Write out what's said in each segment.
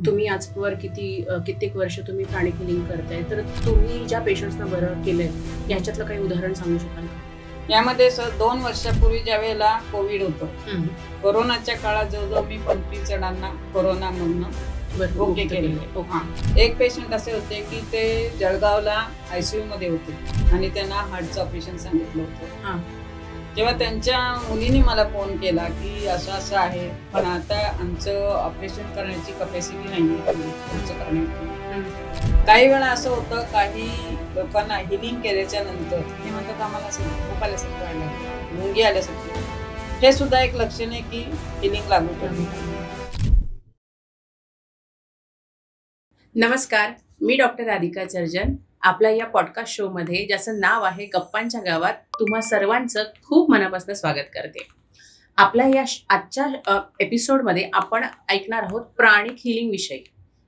तुम्ही आजवर कित्येक वर्ष तुम्ही प्राणिक हिलिंग करताय, तर तुम्ही ज्या पेशंट्सना बरं केलंय याच्यातलं काही उदाहरण सांगू शकाल का? यामध्ये 2 वर्षापूर्वी ज्या वेळेला कोविड होतं, कोरोनाच्या काळात जवळजवळ मी 25 जणांना कोरोनामधनं ओके केलेले. एक पेशंट असे होते की ते जळगावला ICU मध्ये होते आणि त्यांना हार्टचं ऑपरेशन सांगितलं होतं. तेव्हा त्यांच्या मुलीने मला फोन केला की असं असं आहे, पण आता आमचं ऑपरेशन करण्याची कपॅसिटी नाही आहे. काही वेळा असं होतं, काही लोकांना हिलिंग केल्याच्या नंतर ते म्हणतात आम्हाला भूक आल्यासारखं वाढलं, मुंगी आल्यासारखं. हे सुद्धा एक लक्षण आहे की हिलिंग लागू करते. नमस्कार, मी डॉक्टर राधिका चर्जन. आपल्या या पॉडकास्ट शो मध्ये, ज्याचं नाव आहे गप्पांच्या गावात, तुम्हा सर्वांचं खूप मनापासून स्वागत करते. आपल्या या आजच्या एपिसोडमध्ये आपण ऐकणार आहोत प्राणिक हिलिंग विषयी.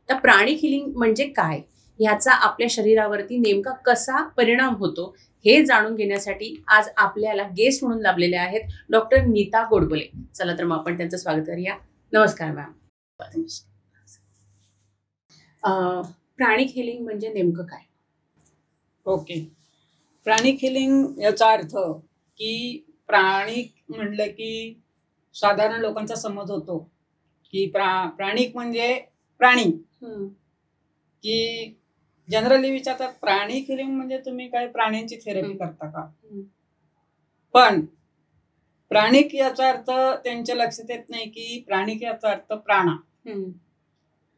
तर प्राणिक हिलिंग म्हणजे काय, ह्याचा आपल्या शरीरावरती नेमका कसा परिणाम होतो हे जाणून घेण्यासाठी आज आपल्याला गेस्ट म्हणून लाभलेले आहेत डॉक्टर नीता गोडबोले. चला तर मग आपण त्यांचं स्वागत करूया. नमस्कार मॅम. प्राणिक हिलिंग म्हणजे नेमकं काय? ओके, प्राणिक हिलिंग याचा अर्थ की प्राणिक म्हणलं की साधारण लोकांचा समज होतो की प्राणिक म्हणजे प्राणी, की जनरली विचारतात प्राणिक हिलिंग म्हणजे तुम्ही काय प्राण्यांची थेरपी करता का? पण प्राणिक याचा अर्थ त्यांच्या लक्षात येत नाही की प्राणिक याचा अर्थ प्राणा.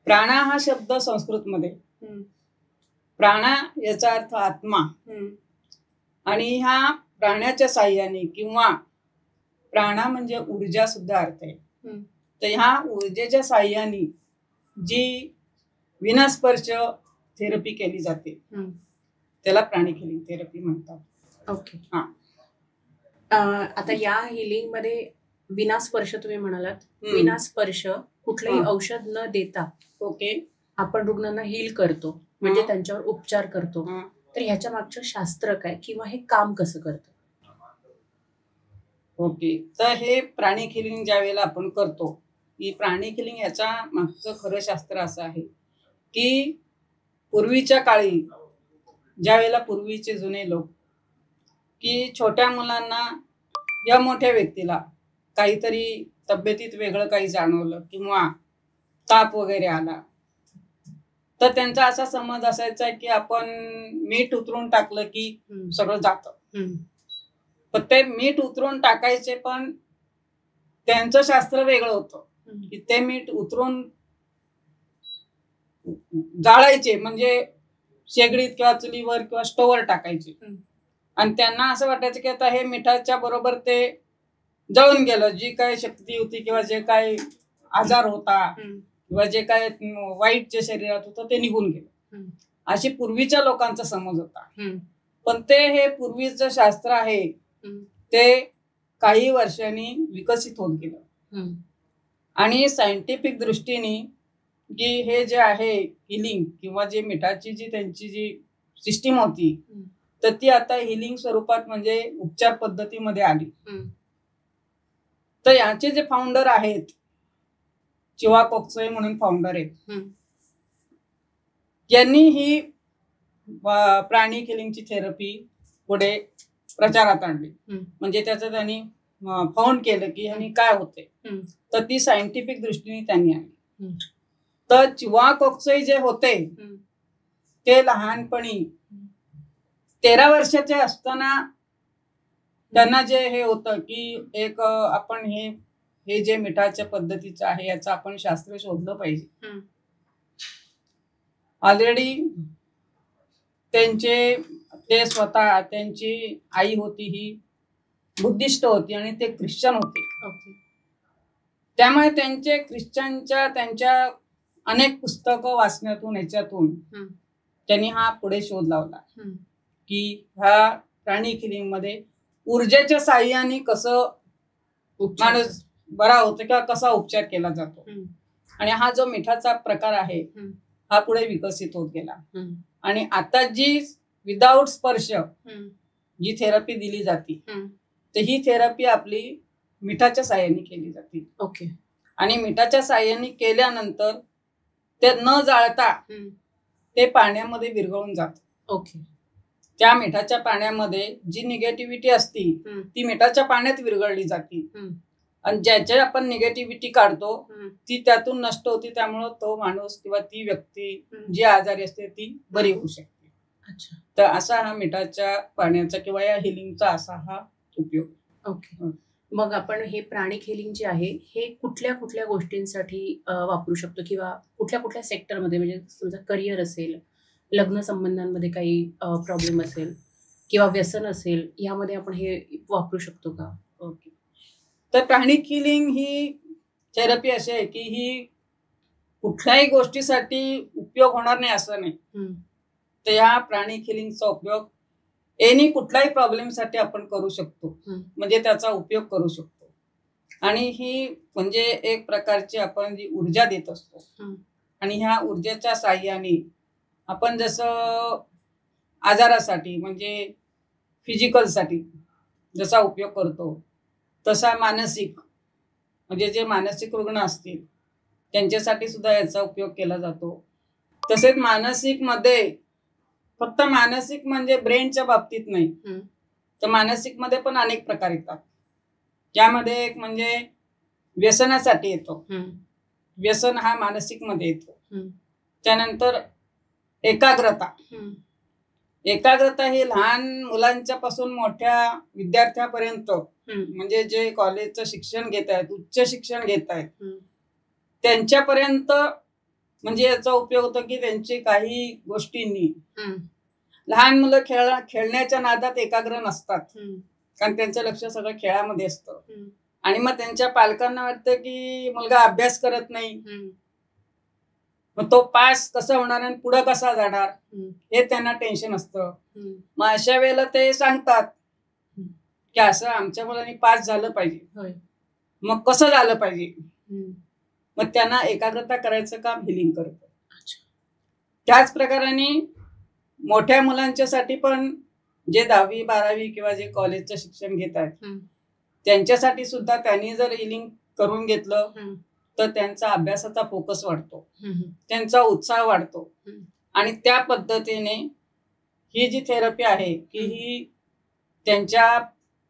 प्राणा हा शब्द संस्कृत मध्ये, प्राणा याचा अर्थ आत्मा, आणि ह्या प्राण्याच्या साह्याने किंवा प्राणा म्हणजे ऊर्जा सुद्धा अर्थ आहे. तर ह्या ऊर्जेच्या साह्याने जी विनास्पर्श थेरपी केली जाते त्याला प्राणिक हिलिंग थेरपी म्हणतात. ओके. आता या हिलिंग मध्ये विनास्पर्श तुम्ही म्हणालात, विनास्पर्श कुठलंही औषध न देता ओके आपण रुग्णांना हील करतो, म्हणजे त्यांच्यावर उपचार करतो. तर ह्याच्या मागचं शास्त्र काय किंवा हे काम कसं करतं? ओके, तर हे प्राणिक हिलिंग ज्या वेळेला आपण करतो, की प्राणिक हिलिंग याच्या मागचं खरं शास्त्र असं आहे की पूर्वीच्या काळी ज्या वेळेला पूर्वीचे जुने लोक की छोट्या मुलांना या मोठ्या व्यक्तीला काहीतरी तब्येतीत वेगळं काही जाणवलं किंवा ताप वगैरे आला, तर त्यांचा असा समज असायचा की आपण मीठ उतरून टाकलं की सगळं जातं. पण ते मीठ उतरून टाकायचे, पण त्यांचं शास्त्र वेगळं होतं की ते मीठ उतरून जाळायचे, म्हणजे शेगडीत किंवा चुलीवर किंवा स्टोवर टाकायचे. आणि त्यांना असं वाटायचं की आता हे मिठाच्या बरोबर ते जळून गेलं, जी काय शक्ती होती किंवा जे काय आजार होता किंवा जे काय वाईट जे शरीरात होतं ते निघून गेलं, अशी पूर्वीच्या लोकांचा समज होता. पण ते हे पूर्वीचं शास्त्र आहे ते काही वर्षांनी विकसित होत गेलं आणि सायंटिफिक दृष्टीने की हे जे आहे हिलिंग किंवा जे मिठाची जी त्यांची जी सिस्टीम होती, तर ती आता हिलिंग स्वरूपात म्हणजे उपचार पद्धतीमध्ये आली. तर याचे जे फाउंडर आहेत, चिवा कोक्सोई म्हणून फाउंडर आहेत, यांनी ही प्राणिक हिलिंगची थेरपी पुढे प्रचारात आणली. म्हणजे त्याचं त्यांनी फाउंड केलं की ह्यांनी काय होते, तर ती सायंटिफिक दृष्टीने त्यांनी आणली. तर चिवा कोक्सोई जे होते ते लहानपणी 13 वर्षाचे असताना त्यांना जे हे होतं की एक आपण हे जे मिठाच्या पद्धतीचं आहे याचं आपण शास्त्र शोधलं पाहिजे. ऑलरेडी ते स्वतः, त्यांची आई होती ही बुद्धिस्ट होती आणि ते ख्रिश्चन होते. त्यामुळे त्यांच्या अनेक पुस्तकं वाचण्यातून याच्यातून त्यांनी हा पुढे शोध लावला की ह्या प्राणिक हिलिंग मध्ये ऊर्जेच्या साह्याने कसं माणूस बरा होतो किंवा कसा उपचार केला जातो. आणि हा जो मिठाचा प्रकार आहे हा पुढे विकसित होत गेला. आणि आता जी विदाउट स्पर्श जी थेरपी दिली जाते, तर ही थेरपी आपली मिठाच्या साह्याने केली जाते. ओके. आणि मिठाच्या साह्याने केल्यानंतर ते न जाळता हम्म. ते पाण्यामध्ये विरघळून जात. ओके. त्या मिठाच्या पाण्यामध्ये जी निगेटिव्हिटी असती हम्म. ती मिठाच्या पाण्यात विरघळली जाते. हम्म. आणि ज्याच्या आपण निगेटिव्हिटी काढतो हम्म. ती त्यातून नष्ट होती. त्यामुळं तो माणूस किंवा ती व्यक्ती हम्म. जी आजारी असते ती बरी होऊ शकते. अच्छा. तर असा हा मिठाच्या पाण्याचा किंवा या हिलिंगचा असा हा उपयोग. ओके. मग आपण हे प्राणिक हिलिंग जे आहे हे कुठल्या कुठल्या गोष्टींसाठी वापरू शकतो किंवा कुठल्या कुठल्या सेक्टरमध्ये, म्हणजे समजा करिअर असेल, लग्न संबंधांमध्ये काही प्रॉब्लेम असेल किंवा व्यसन असेल, यामध्ये आपण हे वापरू शकतो का? ओके. तर प्राणिक हिलिंग ही थेरपी अशी आहे की ही कुठल्याही गोष्टीसाठी उपयोग होणार नाही असं नाही. हम्म. तर ह्या प्राणिक हिलिंगचा उपयोग एनी कुठल्याही प्रॉब्लेमसाठी आपण करू शकतो. हम्म. म्हणजे त्याचा उपयोग करू शकतो. आणि ही म्हणजे एक प्रकारची आपण जी ऊर्जा देत असतो. हम्म. आणि ह्या ऊर्जेच्या साह्याने आपण जसं आजारासाठी म्हणजे फिजिकलसाठी जसा उपयोग करतो तसा मानसिक म्हणजे जे मानसिक रुग्ण असतील त्यांच्यासाठी सुद्धा याचा उपयोग केला जातो. तसेच मानसिक मध्ये फक्त मानसिक म्हणजे ब्रेनच्या बाबतीत नाही, हम्म. तर मानसिक मध्ये पण अनेक प्रकार येतात. त्यामध्ये एक म्हणजे व्यसनासाठी येतो. हम्म. व्यसन हा मानसिक मध्ये येतो. हम्म. त्यानंतर एकाग्रता. हम्म. एकाग्रता ही लहान मुलांच्या पासून मोठ्या विद्यार्थ्यापर्यंत हम्म. म्हणजे जे कॉलेजचं शिक्षण घेत आहेत, उच्च शिक्षण घेत आहेत, हम्म. त्यांच्यापर्यंत म्हणजे याचा उपयोग होतो की त्यांची काही गोष्टींनी हम्म. लहान मुलं खेळण्याच्या नादात एकाग्र नसतात. हम्म. कारण त्यांचं लक्ष सगळं खेळामध्ये असतं. हम्म. आणि मग त्यांच्या पालकांना वाटतं की मुलगा अभ्यास करत नाही, हम्म. मग तो पास कसा होणार आणि पुढं कसा जाणार हम्म. हे त्यांना टेन्शन असतं. हम्म. मग अशा वेळेला ते सांगतात हम्म. की असं आमच्या मुलांनी पास झालं पाहिजे. होय. मग कसं झालं पाहिजे, हम्म. मग त्यांना एकाग्रता करायचं काम हिलिंग करतं. अच्छा. त्याच प्रकाराने मोठ्या मुलांच्यासाठी पण जे 10वी 12वी किंवा जे कॉलेजचं शिक्षण घेत आहेत हम्म. त्यांच्यासाठी सुद्धा त्यांनी जर हिलिंग करून घेतलं हम्म. तर त्यांचा अभ्यासाचा फोकस वाढतो, हम्म. त्यांचा उत्साह वाढतो. हम्म. आणि त्या पद्धतीने ही जी थेरपी आहे की ही त्यांच्या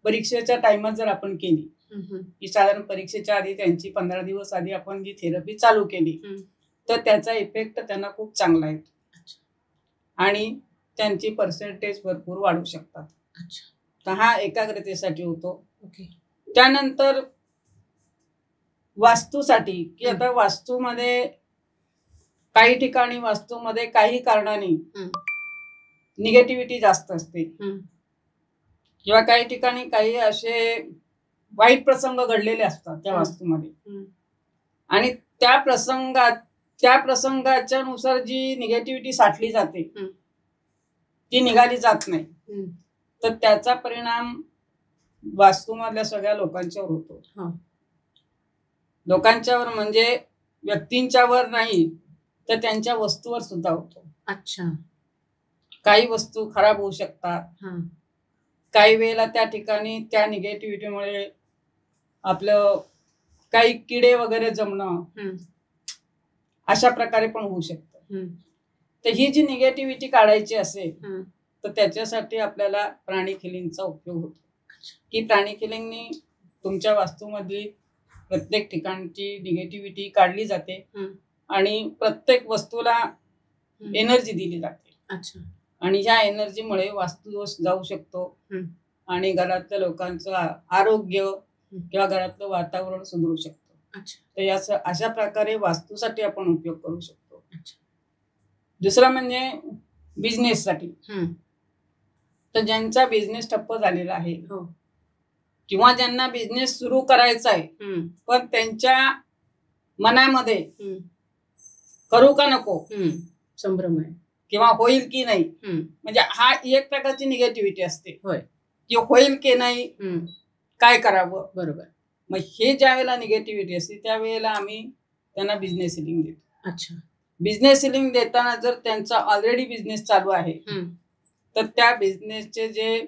परीक्षेच्या टाइमात जर आपण केली हम्म. की साधारण परीक्षेच्या आधी त्यांची 15 दिवस आधी आपण जी थेरपी चालू केली हम्म. तर त्याचा इफेक्ट त्यांना खूप चांगला येतो. अच्छा. आणि त्यांची पर्सेंटेज भरपूर वाढू शकतात. अच्छा. तर हा एकाग्रतेसाठी होतो. ओके. त्यानंतर वास्तूसाठी की आता वास्तूमध्ये काही ठिकाणी वास्तूमध्ये काही कारणाने हम्म. निगेटिव्हिटी जास्त असते हम्म. किंवा काही ठिकाणी काही असे वाईट प्रसंग घडलेले असतात त्या वास्तूमध्ये. हम्म. आणि त्या प्रसंगाच्या नुसार जी निगेटिव्हिटी साठली जाते हम्म. ती निघाली जात नाही. हम्म. तर त्याचा परिणाम वास्तूमधल्या सगळ्या लोकांच्यावर होतो. हा. लोकांच्यावर म्हणजे व्यक्तींच्यावर नाही तर त्यांच्या वस्तूवर सुद्धा होतो. अच्छा. काही वस्तू खराब होऊ शकतात. हा. काही वेळेला त्या ठिकाणी त्या निगेटिव्हिटीमुळे आपलं काही किडे वगैरे जमणं हम्म. अशा प्रकारे पण होऊ शकतं. हम्म. तर ही जी निगेटिव्हिटी काढायची असेल हम्म. तर त्याच्यासाठी आपल्याला प्राणिक हिलिंगचा उपयोग होतो. की प्राणिक हिलिंगनी तुमच्या वास्तूमधली प्रत्येक ठिकाणची निगेटिव्हिटी काढली जाते हम्म. आणि प्रत्येक वस्तूला एनर्जी दिली जाते. अच्छा. आणि ह्या एनर्जीमुळे वास्तुदोष जाऊ शकतो. हम्म. आणि घरातल्या लोकांचं आरोग्य किंवा घरातलं वातावरण सुधारू शकतो. अच्छा. तर याचा अशा प्रकारे वास्तूसाठी आपण उपयोग करू शकतो. अच्छा. दुसरं म्हणजे बिझनेससाठी. हम्म. तर ज्यांचा बिझनेस ठप्प झालेला आहे हो. किंवा ज्यांना बिझनेस सुरू करायचा आहे हम्म. पण त्यांच्या मनामध्ये हम्म. करू का नको हम्म. संभ्रम आहे किंवा होईल की नाही, हम्म. म्हणजे हा एक प्रकारची निगेटिव्हिटी असते होय. की होईल की नाही, हम्म. काय करावं. बरोबर. मग हे ज्या वेळेला निगेटिव्हिटी असते त्यावेळेला आम्ही त्यांना बिझनेस हिलिंग देतो. अच्छा. बिझनेस हिलिंग देताना जर त्यांचा ऑलरेडी बिझनेस चालू आहे हम्म. तर त्या बिझनेसचे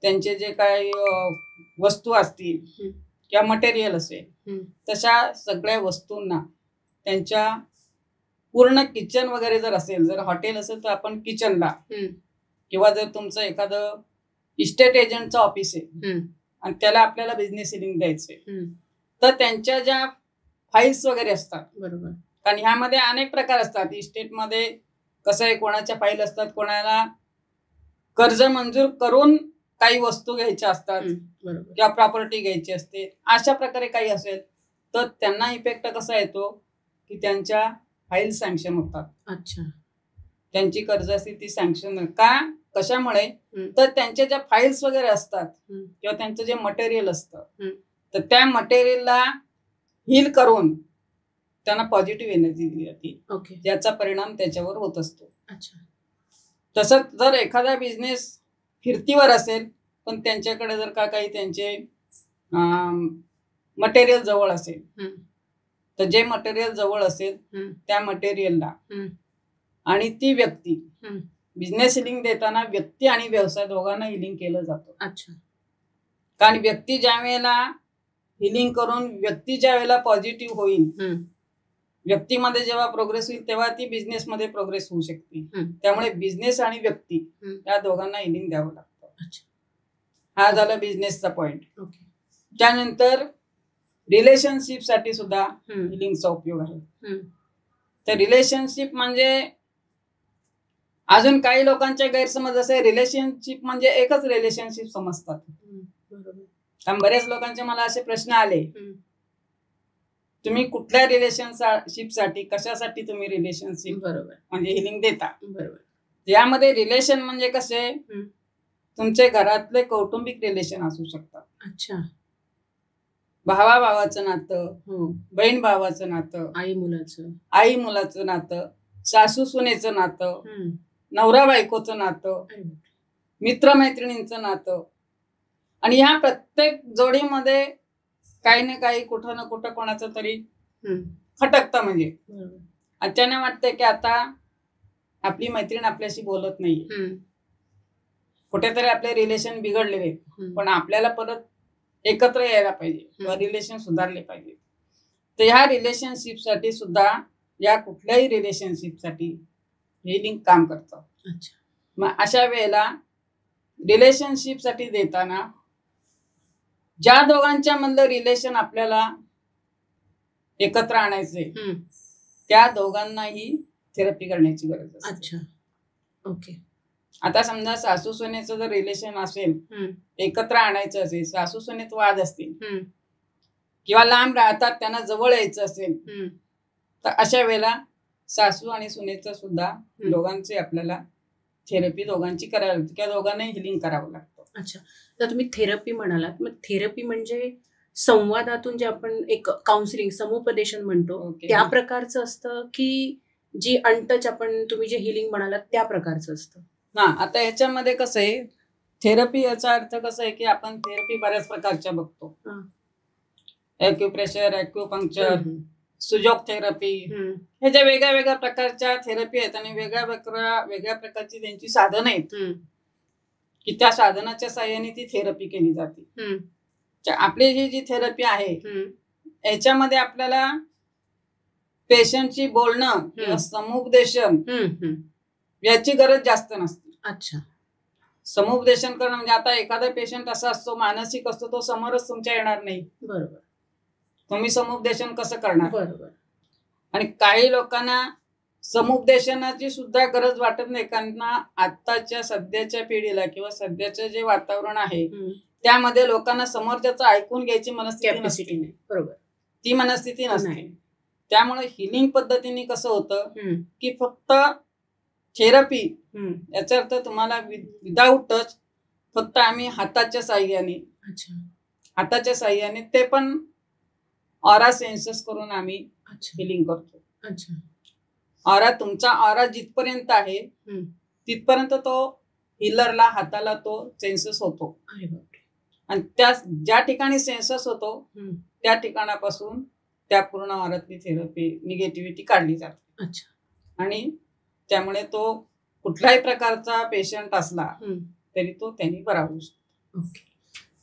त्यांचे जे काही वस्तू असतील हम्म. किंवा मटेरियल असेल हम्म. तशा सगळ्या वस्तूंना त्यांच्या पूर्ण किचन वगैरे जर असेल, जर हॉटेल असेल तर आपण किचनला, किंवा जर तुमचं एखादं इस्टेट एजंटचं ऑफिस आहे आणि त्याला आपल्याला बिझनेस हिलिंग द्यायचंय, तर त्यांच्या ज्या फाईल्स वगैरे असतात, बरोबर, कारण ह्यामध्ये अनेक प्रकार असतात. इस्टेटमध्ये कसं आहे, कोणाच्या फाईल असतात, कोणाला कर्ज मंजूर करून काही वस्तू घ्यायच्या असतात किंवा प्रॉपर्टी घ्यायची असते. अशा प्रकारे काही असेल तर त्यांना इफेक्ट कसा येतो की त्यांच्या फाईल सँक्शन होतात. अच्छा, त्यांची कर्ज असते ती सँक्शन का, कशामुळे, तर त्यांच्या ज्या फाईल्स वगैरे असतात किंवा त्यांचं जे मटेरियल असतं, तर त्या मटेरियलला हील करून त्यांना पॉझिटिव्ह एनर्जी दिली जाते, ज्याचा परिणाम त्याच्यावर होत असतो. अच्छा, तसंच जर एखादा बिझनेस फिरतीवर असेल पण त्यांच्याकडे जर का काही त्यांचे मटेरियल जवळ असेल, तर जे मटेरियल जवळ असेल त्या मटेरियलला आणि ती व्यक्ती, बिझनेस हिलिंग देताना व्यक्ती आणि व्यवसाय दोघांना हिलिंग केलं जातं. अच्छा, कारण व्यक्ती ज्या वेळेला हिलिंग करून व्यक्ती ज्या वेळेला पॉझिटिव्ह होईल, व्यक्तीमध्ये जेव्हा प्रोग्रेस होईल तेव्हा ती बिझनेस मध्ये प्रोग्रेस होऊ शकते. त्यामुळे बिझनेस आणि व्यक्ती या दोघांना हिलिंग द्यावं लागतं. हा झाला बिझनेसचा पॉइंट. त्यानंतर रिलेशनशिप साठी सुद्धा हिलिंगचा उपयोग आहे. तर रिलेशनशिप म्हणजे अजून काही लोकांचे गैरसमज असे, रिलेशनशिप म्हणजे एकच रिलेशनशिप समजतात. कारण बऱ्याच लोकांचे मला असे प्रश्न आले, तुम्ही कुठल्या रिलेशनशिप साठी, कशासाठी तुम्ही रिलेशनशिप म्हणजे हिलिंग देता. यामध्ये रिलेशन म्हणजे कसे, तुमचे घरातले कौटुंबिक रिलेशन असू शकतात. अच्छा, भावा भावाचं नातं, बहीण भावाचं नातं, आई मुलाचं नातं, सासू सुनेचं नातं, नवरा बायकोचं नातं, मित्रमैत्रिणींचं नातं. आणि ह्या प्रत्येक जोडीमध्ये काही ना काही कुठं ना कुठं कोणाचं तरी खटकतं. म्हणजे अचानक वाटतंय की आता आपली मैत्रीण आपल्याशी बोलत नाही, कुठेतरी आपले रिलेशन बिघडलेले, पण आपल्याला परत एकत्र यायला पाहिजे किंवा रिलेशन सुधारले पाहिजे. तर ह्या रिलेशनशिप साठी सुद्धा, या कुठल्याही रिलेशनशिप साठी हिलिंग काम करतं. मग अशा वेळेला रिलेशनशिप साठी देताना ज्या दोघांच्या मधलं रिलेशन आपल्याला एकत्र आणायचंय त्या दोघांनाही थेरपी करण्याची गरज असते. अच्छा, ओके. आता समजा सासू सुनेचं जर रिलेशन असेल, एकत्र आणायचं असेल, सासू सुनेत वाद असतील किंवा लांब राहतात, त्यांना जवळ यायचं असेल, तर अशा वेळेला सासू आणि सुनेचं सुद्धा दोघांचे आपल्याला थेरपी दोघांची करावी लागते किंवा दोघांनाही हिलिंग करावं लागतं. अच्छा, तर तुम्ही थेरपी म्हणालात, मग थेरपी म्हणजे संवादातून जे आपण एक काउन्सिलिंग, समुपदेशन म्हणतो, त्या प्रकारचं असतं की जी अनटच आपण, तुम्ही जे हिलिंग म्हणालात त्या प्रकारचं असतं? हा, आता ह्याच्यामध्ये कसं आहे, थेरपी याचा अर्थ कसं आहे की आपण थेरपी बऱ्याच प्रकारच्या बघतो. ॲक्युप्रेशर, ॲक्युपंक्चर, सुजोग थेरपी, हे ज्या वेगळ्या वेगळ्या प्रकारच्या थेरपी आहेत आणि वेगळ्या वेगळ्या प्रकारची त्यांची साधनं आहेत की त्या साधनाच्या साहाय्याने ती थेरपी केली जाते. आपली जी थेरपी आहे याच्यामध्ये आपल्याला पेशंटशी बोलणं किंवा समुपदेशन याची गरज जास्त नसते. अच्छा, समुपदेशन करणं म्हणजे आता एखादा पेशंट असा असतो, मानसिक असतो, तो समोरच तुमच्या येणार नाही. बरोबर, तुम्ही समुपदेशन कसं करणार? बरोबर. आणि काही लोकांना समुपदेशनाची सुद्धा गरज वाटत नाही, कारण आताच्या सध्याच्या पिढीला किंवा सध्याचं जे वातावरण आहे त्यामध्ये लोकांना समोरच्याचं ऐकून घ्यायची मनस्थिती नसते. बरोबर, ती मनस्थिती नसते. त्यामुळे हिलिंग पद्धतीने कसं होतं की फक्त थेरपी, याचा अर्थ तुम्हाला विदाउट टच, फक्त आम्ही हाताच्या साह्याने ते पण ऑरा सेन्सस करून आम्ही हिलिंग करतो. ऑरा, तुमचा ऑरा जिथपर्यंत आहे तिथपर्यंत तो हिलरला, हाताला तो सेन्सस होतो. आणि त्या ज्या ठिकाणी सेन्सस होतो त्या ठिकाणापासून त्या पूर्ण ऑरातली थेरपी, निगेटिव्हिटी काढली जाते. आणि त्यामुळे तो कुठल्याही प्रकारचा पेशंट असला तरी तो त्यांनी बरा होऊ शकतो.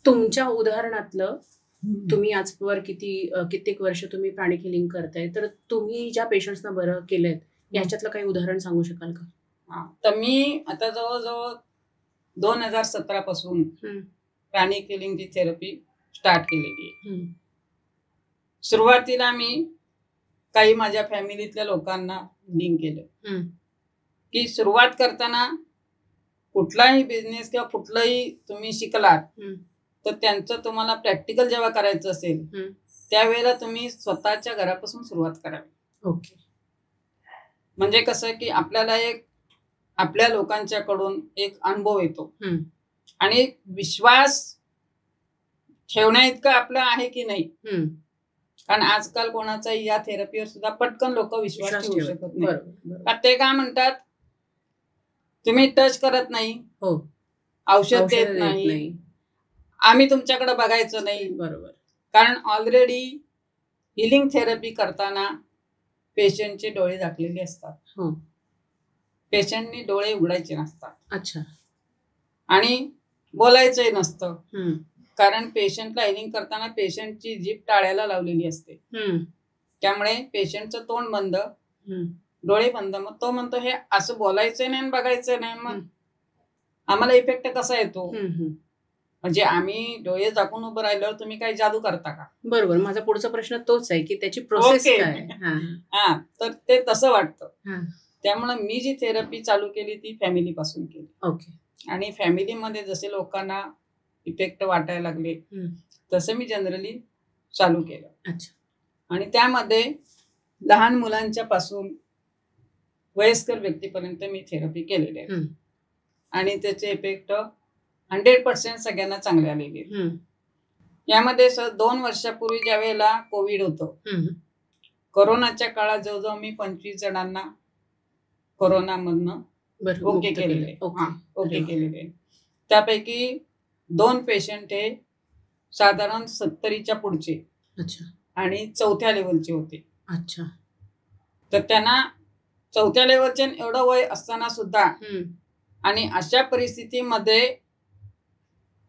तुमच्या उदाहरणातलं, तुम्ही आजवर कित्येक वर्ष तुम्ही प्राणिक हिलिंग करताय, तर तुम्ही ज्या पेशंट्सना बरं केलंय याच्यातलं काही उदाहरण सांगू शकाल का? हा, तर मी आता जवळजवळ 2017 पासून प्राणिक हिलिंगची थेरपी स्टार्ट केलेली आहे. सुरुवातीला मी काही माझ्या फॅमिलीतल्या लोकांना लिंक केलं की सुरुवात करताना कुठलाही बिझनेस किंवा कुठलंही तुम्ही शिकलात तर त्यांचं तुम्हाला प्रॅक्टिकल जेव्हा करायचं असेल त्यावेळेला तुम्ही स्वतःच्या घरापासून सुरुवात करावी. ओके. म्हणजे कसं की आपल्याला एक आपल्या लोकांच्याकडून एक अनुभव येतो आणि विश्वास ठेवण्या इतकं आपलं आहे की नाही. कारण आजकाल कोणाचा या थेरपीवर सुद्धा पटकन लोक विश्वास ठेवू शकत नाही. ते काय म्हणतात, तुम्ही टच करत नाही, औषध देत नाही, आम्ही तुमच्याकडे बघायचं नाही. बरोबर. कारण ऑलरेडी हिलिंग थेरपी करताना पेशंटचे डोळे झाकलेले असतात. पेशंटनी डोळे उघडायचे नसतात. अच्छा. आणि बोलायचंही नसतं. कारण पेशंटला हिलिंग करताना पेशंटची जीभ टाळ्याला लावलेली असते. त्यामुळे पेशंटचं तोंड बंद, डोळे बंद. मग तो म्हणतो हे असं बोलायचं नाही बघायचं नाही, मग आम्हाला इफेक्ट कसा येतो? म्हणजे आम्ही डोळे झाकून उभं राहिल्यावर तुम्ही काही जादू करता का? बरोबर. माझा पुढचा प्रश्न तोच आहे की त्याची प्रोसेस काय? हा, तर ते तसं वाटतं. त्यामुळे मी जी थेरपी चालू केली ती फॅमिली पासून केली. ओके. आणि फॅमिलीमध्ये जसे लोकांना इफेक्ट वाटायला लागले तसं मी जनरली चालू केलं. अच्छा. आणि त्यामध्ये लहान मुलांच्या पासून वयस्कर व्यक्तीपर्यंत मी थेरपी केलेली आहे. आणि त्याचे इफेक्ट 100% सगळ्यांना चांगले आलेले. यामध्ये 2 वर्षापूर्वी ज्या वेळेला कोविड होतं, कोरोनाच्या काळात जवळजवळ मी 25 जणांना कोरोनामधनं ओके केलेले. त्यापैकी 2 पेशंट हे साधारण 70च्या पुढचे. अच्छा. आणि 4थ्या लेवलचे होते. अच्छा. तर त्यांना 4थ्या लेवलचे एवढं वय असताना सुद्धा आणि अशा परिस्थितीमध्ये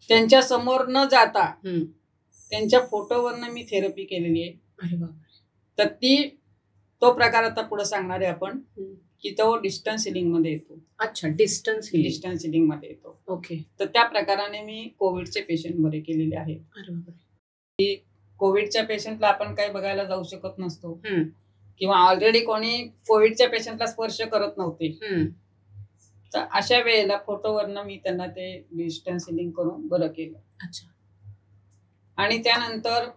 त्यांच्या समोर न जाता त्यांच्या फोटोवरनं मी थेरपी केलेली आहे. अरे बापरे. तर तो प्रकार आता पुढे सांगणार आहे आपण की तो डिस्टन्स हिलिंग मध्ये येतो. अच्छा. डिस्टन्स हिलिंग मध्ये येतो. ओके. तर त्या प्रकाराने मी कोविडचे पेशंट बरे केलेले आहेत. अरे बापरे. कोविडच्या पेशंटला आपण काही बघायला जाऊ शकत नसतो किंवा ऑलरेडी कोणी कोविडच्या पेशंटला स्पर्श करत नव्हते. तर अशा वेळेला फोटोवरनं मी त्यांना ते डिस्टन्स हिलिंग करून बरं केलं. अच्छा. आणि त्यानंतर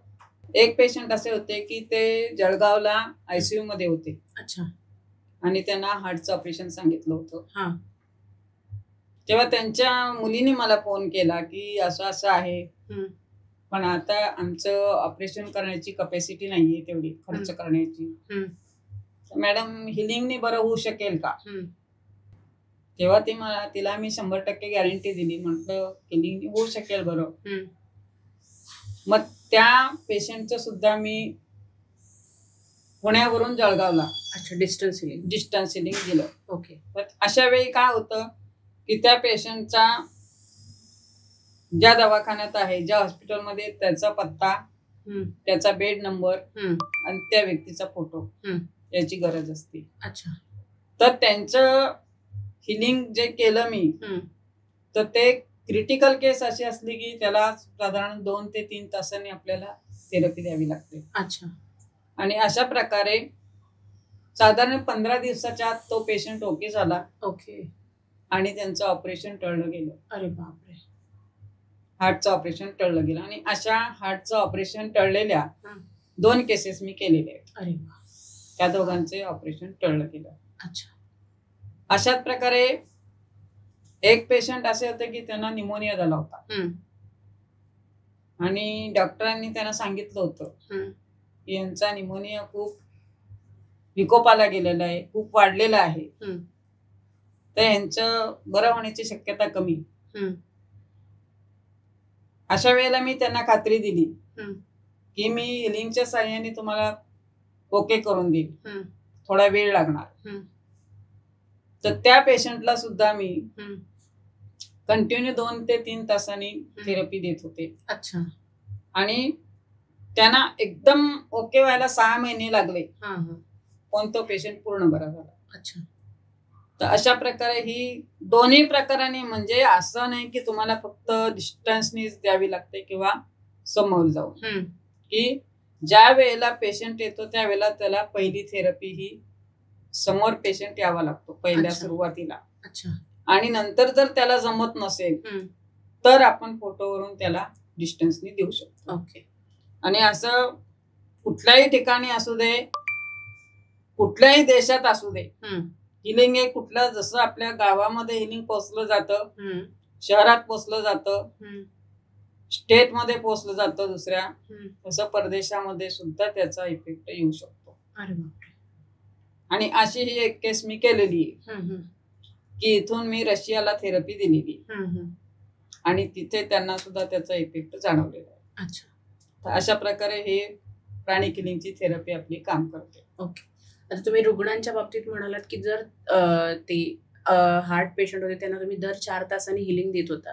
एक पेशंट असे होते की ते जळगावला ICU मध्ये होते. अच्छा. आणि त्यांना हार्टचं ऑपरेशन सांगितलं होतं. तेव्हा त्यांच्या मुलीने मला फोन केला की असं असं आहे, पण आता आमचं ऑपरेशन करण्याची कपॅसिटी नाहीये तेवढी खर्च करण्याची. मॅडम हिलिंगने बरं होऊ शकेल का? तेव्हा तिला मी 100% गॅरंटी दिली. म्हटलं हिलिंगने होऊ शकेल बरं. मग त्या पेशंटचं सुद्धा मी पुण्यावरून जळगावला डिस्टन्स हिलिंग दिलं. ओके. अशा वेळी काय होतं की त्या पेशंटचा ज्या दवाखान्यात आहे, ज्या हॉस्पिटलमध्ये त्याचा पत्ता, त्याचा बेड नंबर आणि त्या व्यक्तीचा फोटो याची गरज असते. अच्छा. तर त्यांचं हिलिंग जे केलं मी, तर ते क्रिटिकल केस अशी असली की त्याला साधारण 2 ते 3 तासांनी आपल्याला थेरपी द्यावी लागते. अच्छा. आणि अशा प्रकारे साधारण 15 दिवसाच्या आत तो पेशंट ओके झाला. ओके. आणि त्यांचं ऑपरेशन टळलं गेलं. अरे बापरे. हार्टचं ऑपरेशन टळलं गेलं. आणि अशा हार्टचं ऑपरेशन टळलेल्या 2 केसेस मी केलेले आहेत. अरे वा. त्या दोघांचे ऑपरेशन टळलं गेलं. अच्छा. अशाच प्रकारे एक पेशंट असे होते की त्यांना निमोनिया झाला होता. आणि डॉक्टरांनी त्यांना सांगितलं होतं की यांचा निमोनिया खूप विकोपाला गेलेला आहे, खूप वाढलेला आहे, तर यांचं बरं होण्याची शक्यता कमी. अशा वेळेला मी त्यांना खात्री दिली की मी हिलिंगच्या साहाय्याने तुम्हाला ओके करून देईल, थोडा वेळ लागणार. तर त्या पेशंटला सुद्धा मी कंटिन्यू 2 ते 3 तासांनी थेरपी देत होते. अच्छा. आणि त्यांना एकदम ओके व्हायला 6 महिने लागले, पण तो पेशंट पूर्ण बरा झाला. अच्छा. तर अशा प्रकारे ही दोन्ही प्रकाराने, म्हणजे असं नाही की तुम्हाला फक्त डिस्टन्सनीच द्यावी लागते किंवा समोर जाऊन, की ज्या वेळेला पेशंट येतो त्यावेळेला त्याला पहिली थेरपी ही समोर पेशंट यावा लागतो पहिल्या अच्छा. सुरुवातीला. अच्छा. आणि नंतर जर त्याला जमत नसेल तर आपण फोटोवरून त्याला डिस्टन्सनी देऊ शकतो. ओके. आणि असं कुठल्याही ठिकाणी असू दे, कुठल्याही देशात असू दे, हिलिंग हे कुठलं, जसं आपल्या गावामध्ये हिलिंग पोचलं जातं, शहरात पोचलं जातं, स्टेट मध्ये पोचलं जातं दुसऱ्या, तसं परदेशामध्ये सुद्धा त्याचा इफेक्ट येऊ शकतो. अरे बापरे. आणि अशी ही एक केस मी केलेली आहे की इथून मी रशियाला थेरपी दिलेली आणि तिथे त्यांना सुद्धा त्याचा इफेक्ट जाणवलेला आहे. अच्छा. तर अशा प्रकारे हे प्राणी किलिंगची थेरपी आपली काम करते. ओके. आता तुम्ही रुग्णांच्या बाबतीत म्हणालात की जर ते हार्ट पेशंट होते त्यांना तुम्ही दर 4 तासांनी हिलिंग देत होता.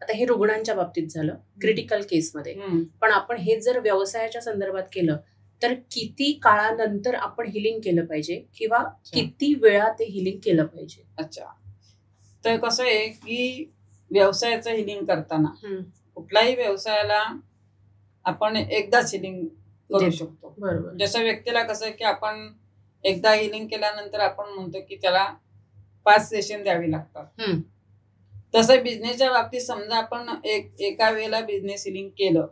आता हे रुग्णांच्या बाबतीत झालं, क्रिटिकल केसमध्ये. पण आपण हे जर व्यवसायाच्या संदर्भात केलं तर किती काळानंतर आपण हिलिंग केलं पाहिजे किंवा किती वेळा ते हिलिंग केलं पाहिजे? अच्छा. तर कसं आहे की व्यवसायाचं हिलिंग करताना कुठल्याही व्यवसायाला आपण एकदाच हिलिंग करू शकतो. बरोबर. जसं व्यक्तीला कसं की आपण एकदा हिलिंग केल्यानंतर आपण म्हणतो की त्याला 5 सेशन द्यावी लागतात. तसं बिझनेसच्या बाबतीत समजा आपण एका वेळेला बिझनेस हिलिंग केलं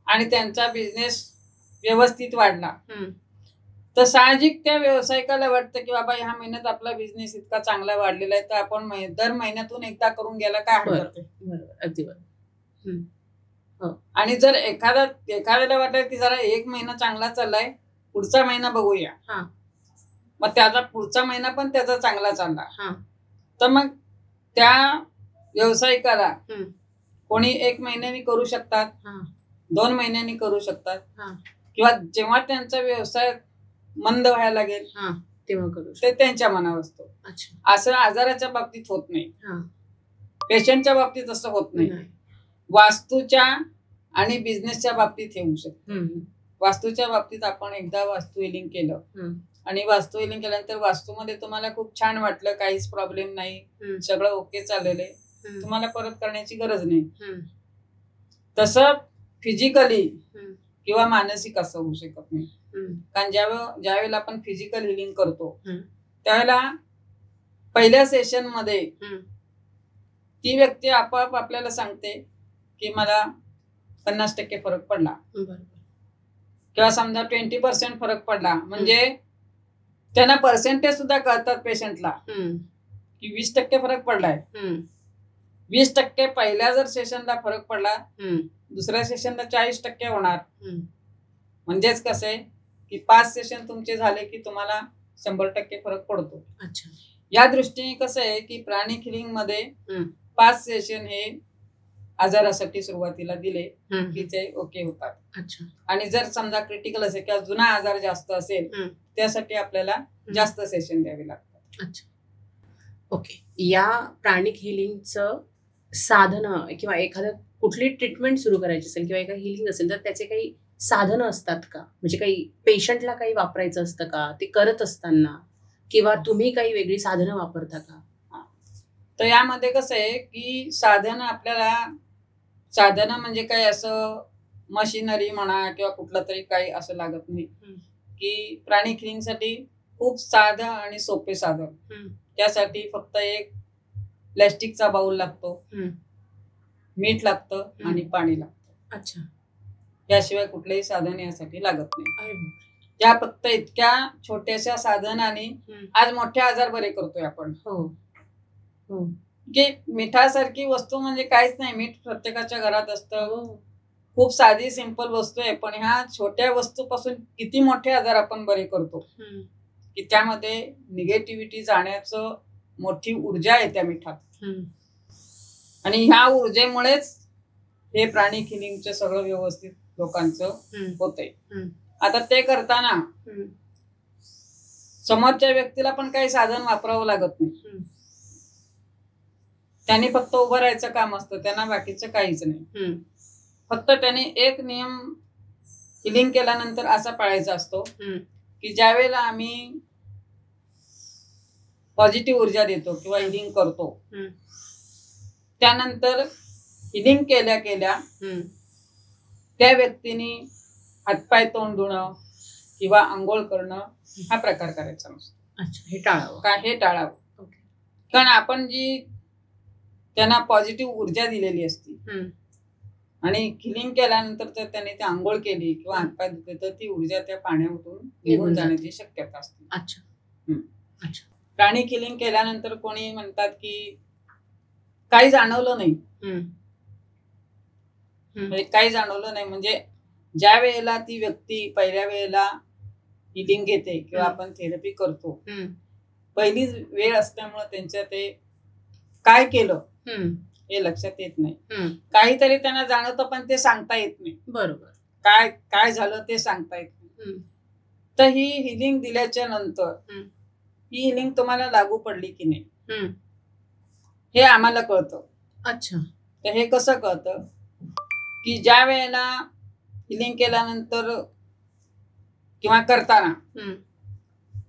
आणि त्यांचा बिझनेस व्यवस्थित वाढला तर साहजिक त्या व्यावसायिकाला वाटतं की बाबा ह्या महिन्यात आपला बिझनेस इतका चांगला वाढलेला आहे तर आपण दर महिन्यातून एकदा करून गेला काय हरकत आहे. बरोबर. अगदी बरोबर. आणि जर एखाद्याला वाटलं की जरा 1 महिना चांगला चाललाय, पुढचा महिना बघूया, मग त्याचा पुढचा महिना पण त्याचा चांगला चालला तर मग त्या व्यावसायिकाला कोणी 1 महिन्यानी करू शकतात, 2 महिन्यांनी करू शकतात, किंवा जेव्हा त्यांचा व्यवसाय मंद व्हायला लागेल तेव्हा करू ते त्यांच्या मनावर असतो. असं आजाराच्या बाबतीत होत नाही, पेशंटच्या बाबतीत असं होत नाही. वास्तूच्या आणि बिझनेसच्या बाबतीत हे होऊ शकतं. वास्तूच्या बाबतीत आपण एकदा वास्तू हिलिंग केलं आणि वास्तू हिलिंग केल्यानंतर वास्तूमध्ये तुम्हाला खूप छान वाटलं, काहीच प्रॉब्लेम नाही, सगळं ओके चाललेलं आहे, तुम्हाला परत करण्याची गरज नाही. तसं फिजिकली किंवा मानसिक असं होऊ शकत नाही. कारण ज्यावेळेला आपण फिजिकल हिलिंग करतो त्यावेळेला पहिल्या सेशन मध्ये ती व्यक्ती आपोआप आपल्याला सांगते की मला 50% फरक पडला, किंवा समजा 20% फरक पडला, म्हणजे त्यांना पर्सेंटेज सुद्धा कळतात पेशंटला की 20% फरक पडलाय. 20% पहिल्या जर सेशनला फरक पडला, दुसऱ्या सेशनला 40% होणार. म्हणजेच कसं आहे की 5 सेशन तुमचे झाले की तुम्हाला 100% फरक पडतो. या दृष्टीने कसं आहे की प्राणी किलिंग मध्ये 5 सेशन हे आजारासाठी सुरुवातीला दिले की ते ओके होतात. आणि जर समजा क्रिटिकल असेल किंवा जुना आजार जास्त असेल त्यासाठी आपल्याला जास्त सेशन द्यावे लागतात. ओके. या प्राणिक हिलिंगचं साधनं किंवा एखादं कुठली ट्रीटमेंट सुरू करायची असेल किंवा एखादी हिलिंग असेल तर त्याचे काही साधनं असतात का? म्हणजे काही पेशंटला काही वापरायचं असतं का ते करत असताना, किंवा तुम्ही काही वेगळी साधनं वापरता का? तर यामध्ये कसं आहे की साधनं म्हणजे काय असं मशिनरी म्हणा किंवा कुठलं तरी काही असं लागत नाही. की प्राणी क्लिनिंगसाठी खूप साधं आणि सोपे साधन. त्यासाठी फक्त एक प्लॅस्टिकचा बाउल लागतो, मीठ लागतं आणि पाणी लागतं. याशिवाय कुठलेही साधन यासाठी लागत नाही. त्या फक्त इतक्या छोट्याशा साधनाने आज मोठे आजार बरे करतोय आपण. की मिठासारखी वस्तू म्हणजे काहीच नाही, मीठ प्रत्येकाच्या घरात असतं, खूप साधी सिंपल वस्तू आहे, पण ह्या छोट्या वस्तूपासून किती मोठे आजार आपण बरे करतो. की त्यामध्ये निगेटिव्हिटी जाण्याचं मोठी ऊर्जा आहे त्या मिठात. आणि ह्या ऊर्जेमुळेच हे प्राणी किलिंगचं सगळं व्यवस्थित लोकांचं होतंय. आता ते करताना समोरच्या व्यक्तीला पण काही साधन वापरावं लागत नाही, त्यांनी फक्त उभं राहायचं काम असतं, त्यांना बाकीचं काहीच नाही. फक्त त्याने एक नियम हिलिंग केल्यानंतर असा पाळायचा असतो की ज्यावेळेला आम्ही पॉझिटिव्ह ऊर्जा देतो किंवा हिलिंग करतो. त्यानंतर हिलिंग केल्या केल्या त्या व्यक्तीने हातपाय तोंड धुणं किंवा आंघोळ करणं हा प्रकार करायचा नसतो. अच्छा, हे टाळावं. का हे टाळावं. कारण आपण जी त्यांना पॉझिटिव्ह ऊर्जा दिलेली असते आणि हिलिंग केल्यानंतर जर त्याने ती आंघोळ केली किंवा हातपाय धुतले तर ती ऊर्जा त्या पाण्यामधून निघून जाण्याची शक्यता असते. अच्छा. अच्छा. प्राणी हिलिंग केल्यानंतर कोणी म्हणतात की काही जाणवलं नाही. म्हणजे काही जाणवलं नाही म्हणजे ज्या वेळेला ती व्यक्ती पहिल्या वेळेला हिलिंग घेते किंवा आपण थेरपी करतो, पहिली वेळ असल्यामुळे त्यांच्या ते काय केलं हे लक्षात येत नाही. काहीतरी त्यांना जाणवतं पण ते सांगता येत नाही. बरोबर. काय काय झालं ते सांगता येत नाही. तर ही हिलिंग दिल्याच्या नंतर ही हिलिंग तुम्हाला लागू पडली की नाही हे आम्हाला कळतं. अच्छा. तर हे कसं कळतं की ज्या वेळेला हिलिंग केल्यानंतर किंवा करताना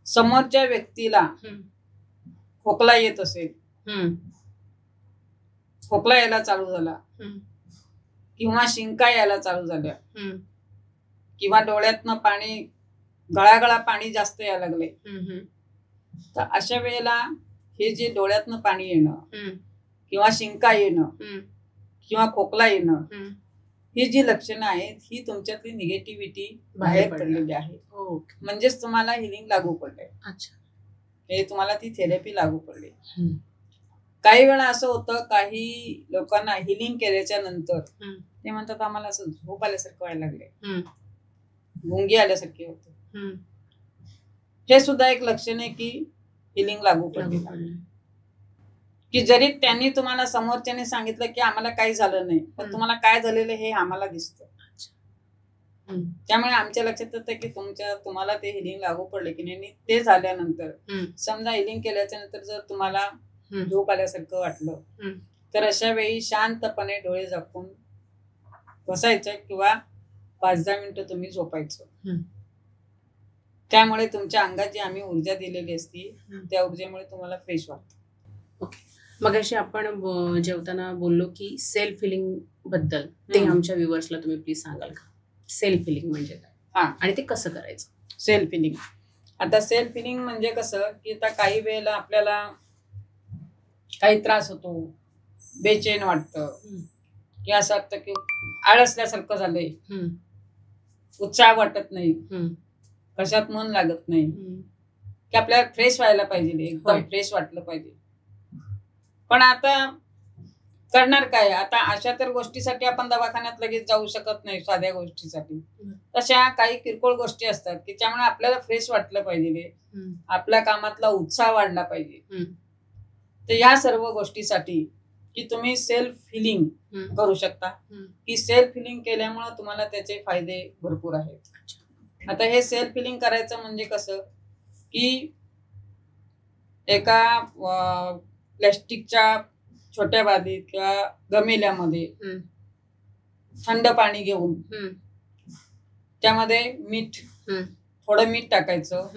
समोरच्या व्यक्तीला खोकला येत असेल, खोकला यायला चालू झाला किंवा शिंका यायला चालू झाल्या किंवा डोळ्यातनं पाणी गळागळा पाणी जास्त यायला लागले, तर अशा वेळेला हे जे डोळ्यातनं पाणी येणं किंवा शिंका येणं किंवा खोकला येणं ही जी लक्षणं आहेत ही तुमच्यातली निगेटिव्हिटी बाहेर पडलेली आहे. म्हणजेच तुम्हाला हिलिंग लागू पडले. अच्छा. हे तुम्हाला ती थेरपी लागू पडली. काही वेळा असं होतं काही लोकांना हिलिंग केल्याच्या नंतर ते म्हणतात आम्हाला असं झोप आल्यासारखं व्हायला लागले, गुंगी आल्यासारखे होते. हे सुद्धा एक लक्षण आहे की हिलिंग लागू पडले. की जरी त्यांनी तुम्हाला समोरच्याने सांगितलं की आम्हाला काही झालं नाही पण तुम्हाला काय झालेलं हे आम्हाला दिसतं. त्यामुळे आमच्या लक्षात येतं की तुम्हाला ते हिलिंग लागू पडले की नाही. ते झाल्यानंतर समजा हिलिंग केल्याच्या नंतर जर तुम्हाला झोप आल्यासारखं वाटलं तर अशा वेळी शांतपणे डोळे झाकून बसायचं किंवा 5-10 मिनिटं तुम्ही झोपायचं. त्यामुळे तुमच्या अंगात जी आम्ही ऊर्जा दिलेली असती त्या ऊर्जेमुळे तुम्हाला फ्रेश वाटतं. मगाशी आपण जेवताना बोललो की सेल्फ हिलिंग बद्दल ते आमच्या व्ह्युअर्सला तुम्ही प्लीज सांगाल का? सेल्फ हिलिंग म्हणजे काय आणि ते कसं करायचं? सेल्फ हिलिंग, आता सेल्फ हिलिंग म्हणजे कसं की आता काही वेळेला आपल्याला काही त्रास होतो, बेचैन वाटतं की असं वाटतं की आळसल्यासारखं झालंय, उत्साह वाटत नाही, कशात मन लागत नाही की आपल्याला फ्रेश व्हायला पाहिजे, एकदम फ्रेश वाटलं पाहिजे. पण आता करणार काय? आता अशा तर गोष्टीसाठी आपण दवाखान्यात लगेच जाऊ शकत नाही. साध्या गोष्टीसाठी तशा काही किरकोळ गोष्टी असतात की त्यामुळे आपल्याला फ्रेश वाटलं पाहिजे, आपल्या कामातला उत्साह वाढला पाहिजे. तर या सर्व गोष्टीसाठी की तुम्ही सेल्फ हिलिंग करू शकता की सेल्फ हिलिंग केल्यामुळे तुम्हाला त्याचे फायदे भरपूर आहेत. आता हे सेल्फ हिलिंग करायचं म्हणजे कसं की एका प्लॅस्टिकच्या छोट्या बादलीत किंवा गमेल्यामध्ये थंड पाणी घेऊन त्यामध्ये मीठ, थोडं मीठ टाकायचं,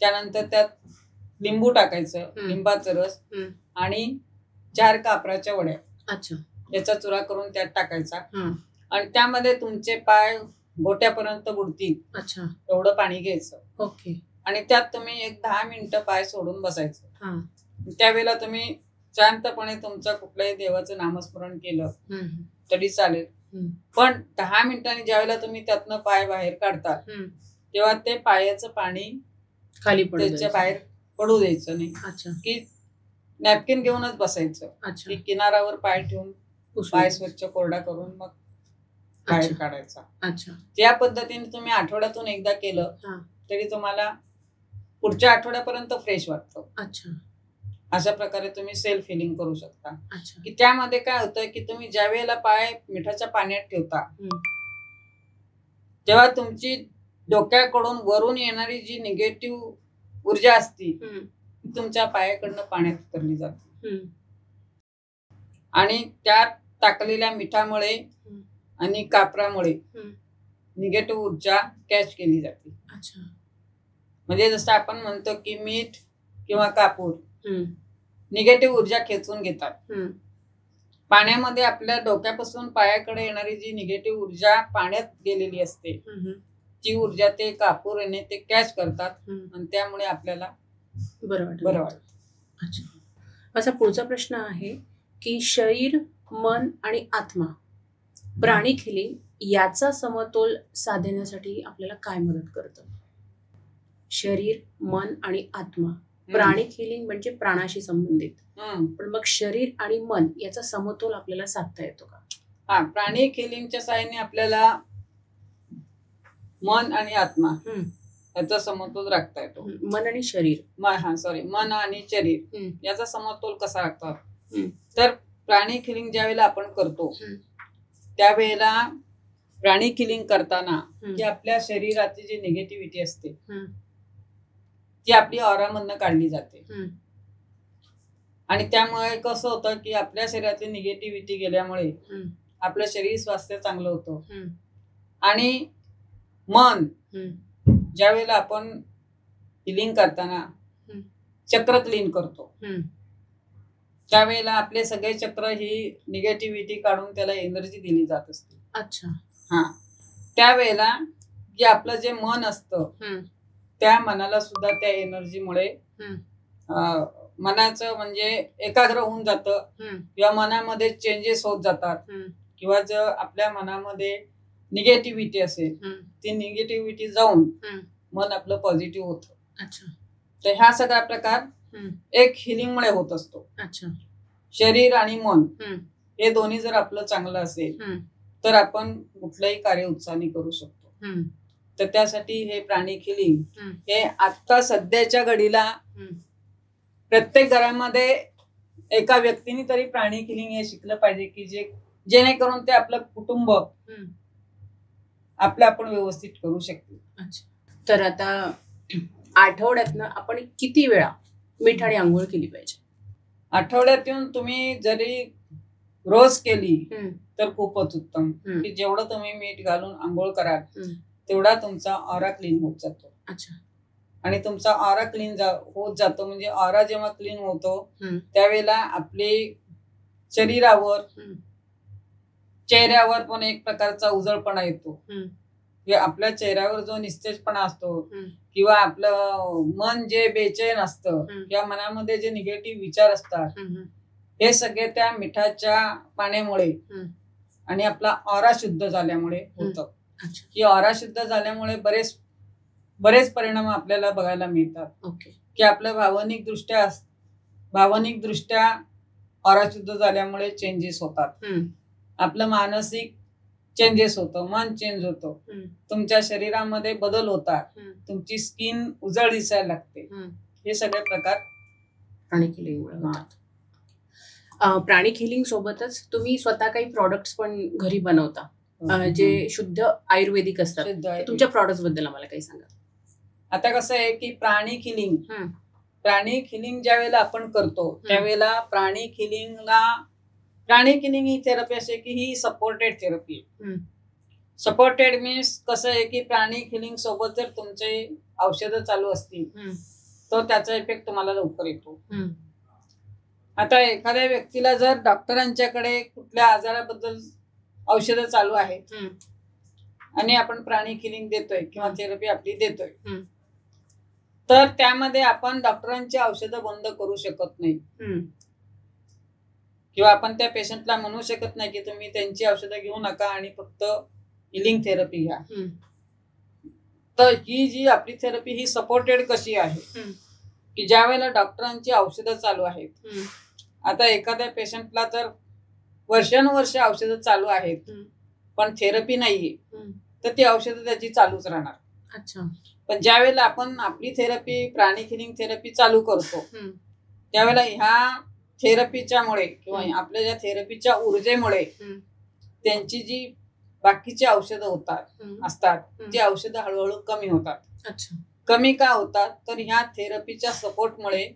त्यानंतर त्यात लिंबू टाकायचं, लिंबाचा रस आणि 4 कापराच्या वड्या, अच्छा, याचा चुरा करून त्यात टाकायचा आणि त्यामध्ये तुमचे पाय गोट्यापर्यंत बुडतील. अच्छा, एवढं पाणी घ्यायचं. ओके. आणि त्यात तुम्ही एक 10 मिनिटं पाय सोडून बसायचं. त्यावेळेला तुम्ही शांतपणे तुमचं कुठल्याही देवाचं नामस्मरण केलं तरी चालेल. पण 10 मिनिटांनी ज्यावेळेला तुम्ही त्यातनं पाय बाहेर काढता तेव्हा ते पायाचं पाणी खाली त्याच्या बाहेर पडू द्यायचं नाही. अच्छा, की नॅपकिन घेऊनच बसायचं. अच्छा, की किनारावर पाय ठेवून पाय स्वच्छ कोरडा करून मग बाहेर काढायचा. अच्छा, त्या पद्धतीने तुम्ही आठवड्यातून एकदा केलं तरी तुम्हाला पुढच्या आठवड्यापर्यंत फ्रेश वाटतं. अच्छा, अशा प्रकारे तुम्ही सेल्फ हिलिंग करू शकता. अच्छा, की त्यामध्ये काय होतं की तुम्ही ज्या वेळेला पाय मिठाच्या पाण्यात ठेवता तेव्हा तुमची डोक्याकडून वरून येणारी जी निगेटिव्ह ऊर्जा असती ती तुमच्या पायाकडनं पाण्यात उतरली जाते आणि त्यात टाकलेल्या मिठामुळे आणि कापरामुळे निगेटिव्ह ऊर्जा कॅच केली जाते. अच्छा, म्हणजे जसं आपण म्हणतो की मीठ किंवा कापूर निगेटिव्ह ऊर्जा खेचून घेतात. पाण्यामध्ये आपल्या डोक्यापासून पायाकडे येणारी जी निगेटिव्ह ऊर्जा पाण्यात गेलेली असते ती ऊर्जा ते कापूरने ते कॅच करतात आणि त्यामुळे आपल्याला बरं वाटतं. अच्छा. असा पुढचा प्रश्न आहे की शरीर, मन आणि आत्मा, प्राणिक हिलिंग याचा समतोल साधण्यासाठी आपल्याला काय मदत करतं? शरीर, मन आणि आत्मा, प्राणिक हिलिंग म्हणजे प्राणाशी संबंधित, पण मग शरीर आणि मन याचा समतोल आपल्याला साधता येतो का? हा, प्राणिक हिलिंगच्या सहाय्याने आपल्याला मन आणि आत्मा याचा समतोल राखता येतो. मन आणि शरीर, मन आणि शरीर याचा समतोल कसा राखतात? तर प्राणिक हिलिंग ज्यावेळेला आपण करतो त्यावेळेला प्राणिक हिलिंग करताना जी आपल्या शरीराची जी निगेटिव्हिटी असते ती आपली ऑरामधनं काढली जाते. आणि त्यामुळे कसं होतं की आपल्या शरीरातली निगेटिव्हिटी गेल्यामुळे आपलं शरीर स्वास्थ्य चांगलं होतं. आणि मन ज्या वेळेला आपण हिलिंग करताना चक्र क्लीन करतो त्यावेळेला आपले सगळे चक्र ही निगेटिव्हिटी काढून त्याला एनर्जी दिली जात असते. अच्छा. हा, त्यावेळेला जे आपलं जे मन असतं त्या मनाला सुद्धा त्या एनर्जीमुळे मनाचं म्हणजे एकाग्र होऊन जातं किंवा मनामध्ये चेंजेस होत जातात. किंवा जर आपल्या मनामध्ये निगेटिव्हिटी असेल ती निगेटिव्हिटी जाऊन मन आपलं पॉझिटिव्ह होतं. अच्छा. तर हा सगळा प्रकार एक हिलिंग मुळे होत असतो. अच्छा. शरीर आणि मन हे दोन्ही जर आपलं चांगलं असेल तर आपण कुठलंही कार्य उत्साहाने करू शकतो. तर त्यासाठी हे प्राणिक हिलिंग हे आता सध्याच्या घडीला प्रत्येक घरामध्ये एका व्यक्तीने तरी प्राणिक हिलिंग हे शिकलं पाहिजे की जेणेकरून ते आपलं कुटुंब आपलं आपण व्यवस्थित करू शकतो. तर आता आठवड्यातनं आपण किती वेळा मिठाने आंघोळ केली पाहिजे? आठवड्यातून तुम्ही जरी रोज केली तर खूपच उत्तम. की जेवढं तुम्ही मीठ घालून आंघोळ कराल तेवढा तुमचा ऑरा क्लीन होत जातो. अच्छा. आणि तुमचा ऑरा क्लीन होत जातो म्हणजे ऑरा जेव्हा क्लीन होतो त्यावेळेला आपले शरीरावर चेहऱ्यावर पण एक प्रकारचा उजळपणा येतो. आपल्या चेहऱ्यावर जो निस्तेजपणा असतो किंवा आपलं मन जे बेचैन असतं किंवा मनामध्ये जे निगेटिव्ह विचार असतात हे सगळे त्या मिठाच्या पाण्यामुळे आणि आपला ऑरा शुद्ध झाल्यामुळे होतं. की ऑरा शुद्ध झाल्यामुळे बरेच परिणाम आपल्याला बघायला मिळतात. की आपलं भावनिक दृष्ट्या ऑरा शुद्ध झाल्यामुळे चेंजेस होतात. आपलं मानसिक चेंजेस होतं, मन चेंज होतं, तुमच्या शरीरामध्ये बदल होतात, तुमची स्किन उजळ दिसायला लागते. हे सगळे प्रकार प्राणिक हिलिंग होतात. प्राणिक हिलिंग सोबतच तुम्ही स्वतः काही प्रॉडक्ट्स पण घरी बनवता जे शुद्ध आयुर्वेदिक असतात. तुमच्या प्रॉडक्ट्स बद्दल आम्हाला काही सांगा. आता कसं आहे की प्राणिक हिलिंग ज्या वेळेला आपण करतो त्यावेळेला प्राणिक हिलिंग ही थेरपी असे की he supported therapy. Supported means कसं आहे की प्राणिक हिलिंग सोबत जर तुमचे औषधं चालू असतील तर त्याचा इफेक्ट तुम्हाला लवकर येतो. आता एखाद्या व्यक्तीला जर डॉक्टरांच्याकडे कुठल्या आजाराबद्दल औषधं चालू आहेत आणि आपण प्राणिक हिलिंग देतोय किंवा थेरपी आपली देतोय तर त्यामध्ये आपण डॉक्टरांची औषधं बंद करू शकत नाही किंवा आपण त्या पेशंटला म्हणू शकत नाही की तुम्ही त्यांची औषधं घेऊ नका आणि फक्त हिलिंग थेरपी घ्या. तर ही जी आपली थेरपी ही सपोर्टेड कशी आहे की ज्या वेळेला डॉक्टरांची औषधं चालू आहेत. आता एखाद्या पेशंटला तर वर्षानुवर्ष औषधं चालू आहेत पण थेरपी नाहीये तर ती औषधं त्याची चालूच राहणार. अच्छा. पण ज्या वेळेला आपण आपली थेरपी प्राणिक हिलिंग थेरपी चालू करतो त्यावेळेला ह्या थेरपीच्या मुळे किंवा आपल्या ज्या थेरपीच्या ऊर्जेमुळे त्यांची जी बाकीची औषधं असतात ती औषधं हळूहळू कमी होतात. अच्छा. कमी का होतात तर ह्या थेरपीच्या सपोर्टमुळे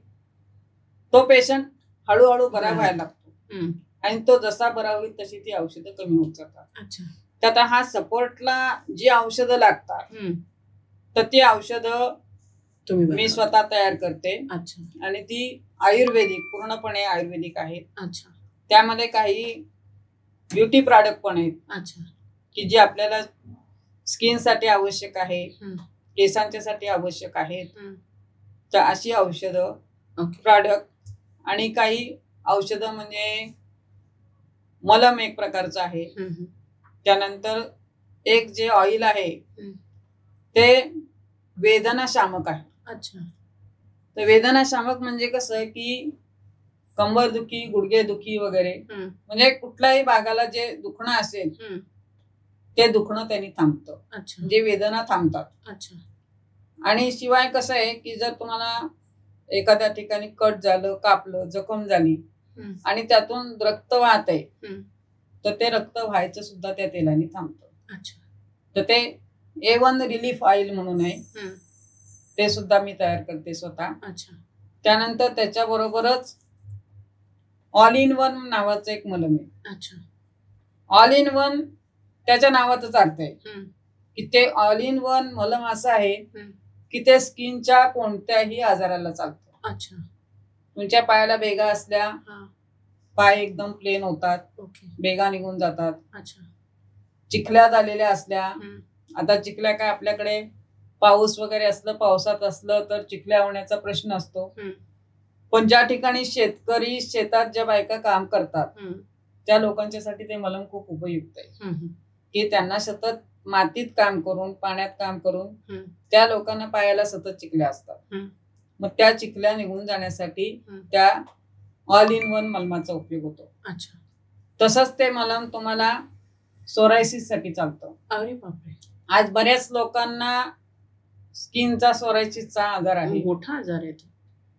तो पेशंट हळूहळू बरा व्हायला लागतो आणि तो जसा बरा होईल तशी ती औषधं कमी होत जातात. अच्छा. तर आता हा सपोर्टला जी औषधं लागतात तर ती औषधं तुम्ही मी स्वतः तयार करते. अच्छा. आणि ती आयुर्वेदिक, पूर्णपणे आयुर्वेदिक आहेत. अच्छा. त्यामध्ये काही ब्युटी प्रॉडक्ट पण आहेत. अच्छा. की जे आपल्याला स्किनसाठी आवश्यक आहे, हम्म. केसांच्यासाठी आवश्यक आहेत. हम्म. तर अशी औषधं, ओके. प्रॉडक्ट आणि काही औषधं म्हणजे मलम एक प्रकारचं आहे. हम्म. त्यानंतर एक जे ऑइल आहे हम्म. ते वेदनाशामक आहे. अच्छा. तर वेदनाशामक म्हणजे कसं आहे की कंबरदुखी, गुडघेदुखी वगैरे, हम्म. म्हणजे कुठल्याही भागाला जे दुखणं असेल हम्म. ते दुखणं त्यांनी थांबतं. अच्छा. म्हणजे वेदना थांबतात. अच्छा. आणि शिवाय कसं आहे की जर तुम्हाला एखाद्या ठिकाणी कट झालं, कापलं, जखम झाली हम्म. आणि त्यातून रक्त वाहत आहे, हम्म. तर ते रक्त व्हायचं सुद्धा त्या तेलाने थांबतं. अच्छा. तर ते A1 रिलीफ ऑइल म्हणून आहे. हम्म. ते सुद्धा मी तयार करते स्वतः. अच्छा. त्यानंतर त्याच्याबरोबरच ऑल इन वन नावाचं एक मलम आहे. अच्छा. ऑल इन वन त्याच्या नावातच अर्थ आहे हम्म. की ते ऑल इन वन मलम असं आहे हम्म. की ते स्किनच्या कोणत्याही आजाराला चालतं. अच्छा. तुमच्या पायाला भेगा असल्या, हा. पाय एकदम प्लेन होतात, ओके. भेगा निघून जातात. अच्छा. चिखल्या झालेल्या असल्या, हम्म. आता चिखल्या काय आपल्याकडे पाऊस वगैरे असलं, पावसात असलं तर चिखल्या होण्याचा प्रश्न असतो. हम्म. पण ज्या ठिकाणी शेतकरी शेतात ज्या बायका काम करतात हम्म. त्या लोकांच्यासाठी ते मलम खूप उपयुक्त आहे. हम्म. की त्यांना सतत मातीत काम करून, पाण्यात काम करून हम्म. त्या लोकांना पायाला सतत चिखल्या असतात. हम्म. मग त्या चिखल्या निघून जाण्यासाठी हम्म. त्या ऑल इन वन मलमाचा उपयोग होतो. अच्छा. तसंच ते मलम तुम्हाला सोरायसिस साठी चालतं. अरे बापरे. आज बऱ्याच लोकांना स्किनचा सोरायसिसचा आजार आहे. मोठा आजार आहे तो.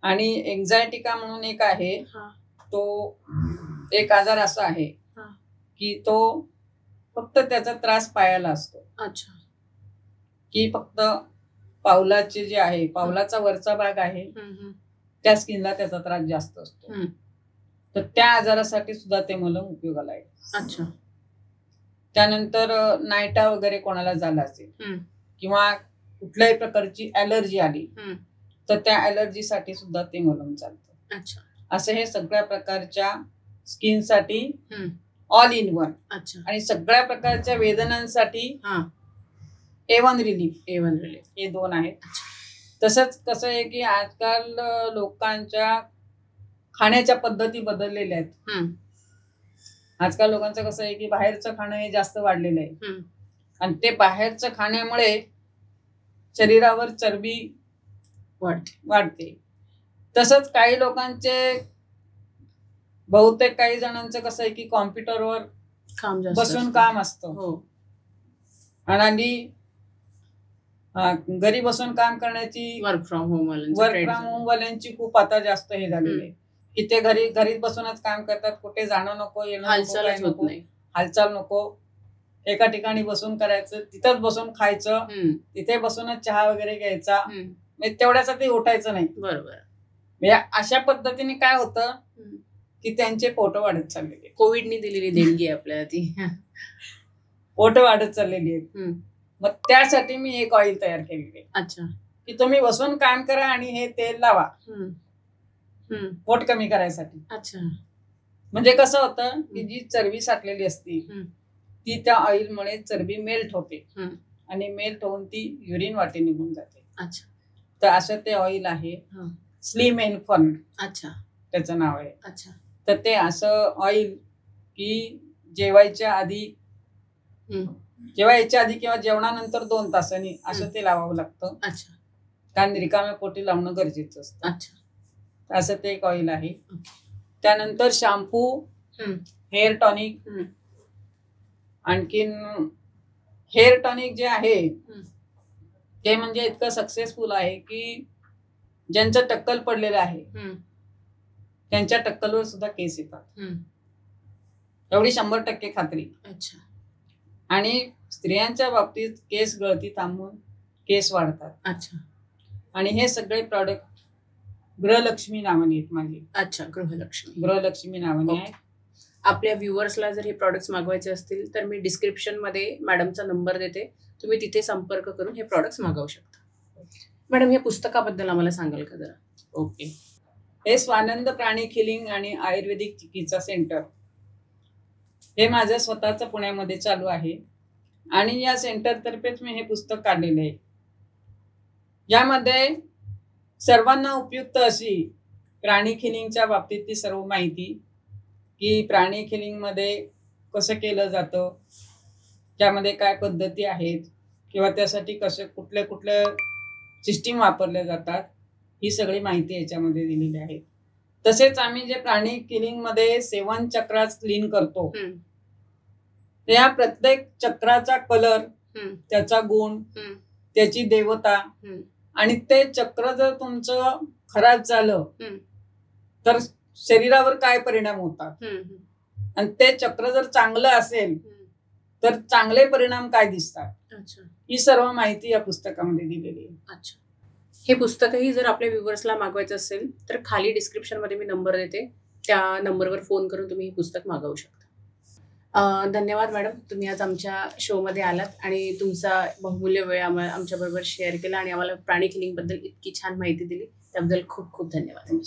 आणि एन्झायटिका म्हणून एक आहे, हा. तो एक आजार असा आहे हा. की तो फक्त त्याचा त्रास पायाला असतो. अच्छा. की फक्त पावलाचे जे आहे, पावलाचा वरचा भाग आहे हम्म. त्या स्किनला त्याचा त्रास जास्त असतो. हम्म. तर त्या आजारासाठी सुद्धा ते मलम उपयोगाला आहे. अच्छा. त्यानंतर नायटा वगैरे कोणाला झाला असेल हम्म. किंवा कुठल्याही प्रकारची ॲलर्जी आली हम्म. तर त्या ॲलर्जीसाठी सुद्धा ते मलम चालतं. अच्छा. असं हे सगळ्या प्रकारच्या स्किनसाठी हम्म. All in one. अच्छा. आणि सगळ्या प्रकारच्या वेदनांसाठी हा. A1 relief, A1 relief. हे दोन आहेत. तसंच कसं आहे की आजकाल लोकांच्या खाण्याच्या पद्धती बदललेल्या आहेत. हम्म. आजकाल लोकांचं कसं आहे की बाहेरचं खाणं हे जास्त वाढलेलं आहे. हम्म. आणि ते बाहेरचं खाण्यामुळे शरीरावर चरबी वाढते. तसंच काही लोकांचे, बहुतेक काही जणांचं कसं आहे की कॉम्प्युटरवर काम जास्त बसून असतं. काम असतं. हो. आणि घरी बसून काम करण्याची, वर्क फ्रॉम होम वाल्यांची खूप आता जास्त हे झालेली आहे की ते घरीच बसूनच काम करतात. कुठे जाणं नको, येणं नको, हालचालच काय होत नको, नाही. हालचाल नको. एका ठिकाणी बसून करायचं, तिथंच बसून खायचं, तिथे बसूनच चहा वगैरे घ्यायचा. म्हणजे तेवढ्यासाठी उठायचं नाही. बरोबर. म्हणजे अशा पद्धतीने काय होतं की त्यांचे पोट वाढत चाललेले, कोविडनी दिलेली देणगी आहे आपल्याला ती. पोट वाढत चाललेली आहेत. मग त्यासाठी मी एक ऑइल तयार केलेली आहे. अच्छा. की तुम्ही बसून काम करा आणि हे तेल लावा पोट कमी करायसाठी. अच्छा. म्हणजे कसं होतं की जी चरबी साठलेली असती ती त्या ऑइलमुळे चरबी मेल्ट होते आणि मेल्ट होऊन ती युरिन वाटे निघून जाते. अच्छा. तर असं ते ऑइल आहे, स्लिम अँड फर्म. अच्छा. त्याचं नाव आहे. अच्छा. तर ते असं ऑइल की जेवायच्या आधी किंवा जेवणानंतर 2 तासांनी असं ते लावावं लागतं. अच्छा. कारण रिकाम्या पोटी लावणं गरजेचं असतं. अच्छा. असं ते एक ऑइल आहे. त्यानंतर शॅम्पू, हेअर टॉनिक. आणखीन हेअर टॉनिक जे आहे ते म्हणजे इतकं सक्सेसफुल आहे की ज्यांचं टक्कल पडलेलं आहे त्यांच्या टक्कलवर सुद्धा केस येतात. एवढी 100% खात्री. अच्छा. आणि स्त्रियांच्या बाबतीत केस गळती थांबून केस वाढतात. अच्छा. आणि हे सगळे प्रॉडक्ट गृहलक्ष्मी नावाने आहेत माझी. अच्छा. गृहलक्ष्मी नावाने आहे. आपल्या व्ह्युअर्सला जर हे प्रॉडक्ट्स मागवायचे असतील तर मी डिस्क्रिप्शन मध्ये मॅडमचा नंबर देते, तुम्ही तिथे संपर्क करून हे प्रॉडक्ट्स मागवू शकता. मॅडम हे पुस्तकाबद्दल आम्हाला सांगाल का जरा? ओके. हे स्वानंद प्राणी हिलिंग आणि आयुर्वेदिक चिकित्सा सेंटर हे माझं स्वतःचं पुण्यामध्ये चालू आहे आणि या सेंटरतर्फेच मी हे पुस्तक काढलेलं आहे. यामध्ये सर्वांना उपयुक्त अशी प्राणी हिलिंगच्या बाबतीतली सर्व माहिती, की प्राणी हिलिंगमध्ये कसं केलं जातं, त्यामध्ये काय पद्धती आहेत किंवा त्यासाठी कसे कुठल्या कुठल्या सिस्टीम वापरल्या जातात, ही सगळी माहिती याच्यामध्ये दिलेली आहे. तसेच आम्ही जे प्राणी हिलिंगमध्ये 7 चक्रास क्लीन करतो, त्या प्रत्येक चक्राचा कलर, त्याचा गुण, त्याची देवता आणि ते चक्र जर तुमचं खराब झालं तर शरीरावर काय परिणाम होतात आणि ते चक्र जर चांगलं असेल तर चांगले परिणाम काय दिसतात, ही सर्व माहिती या पुस्तकामध्ये दिलेली आहे. अच्छा. हे पुस्तकही जर आपल्या व्ह्युअर्सला मागवायचं असेल तर खाली डिस्क्रिप्शनमध्ये मी नंबर देते, त्या नंबरवर फोन करून तुम्ही हे पुस्तक मागवू शकता. धन्यवाद मॅडम, तुम्ही आज आमच्या शोमध्ये आलात आणि तुमचा बहुमूल्य वेळ आमच्याबरोबर शेअर केला आणि आम्हाला प्राणी हिलिंगबद्दल इतकी छान माहिती दिली, त्याबद्दल खूप खूप धन्यवाद.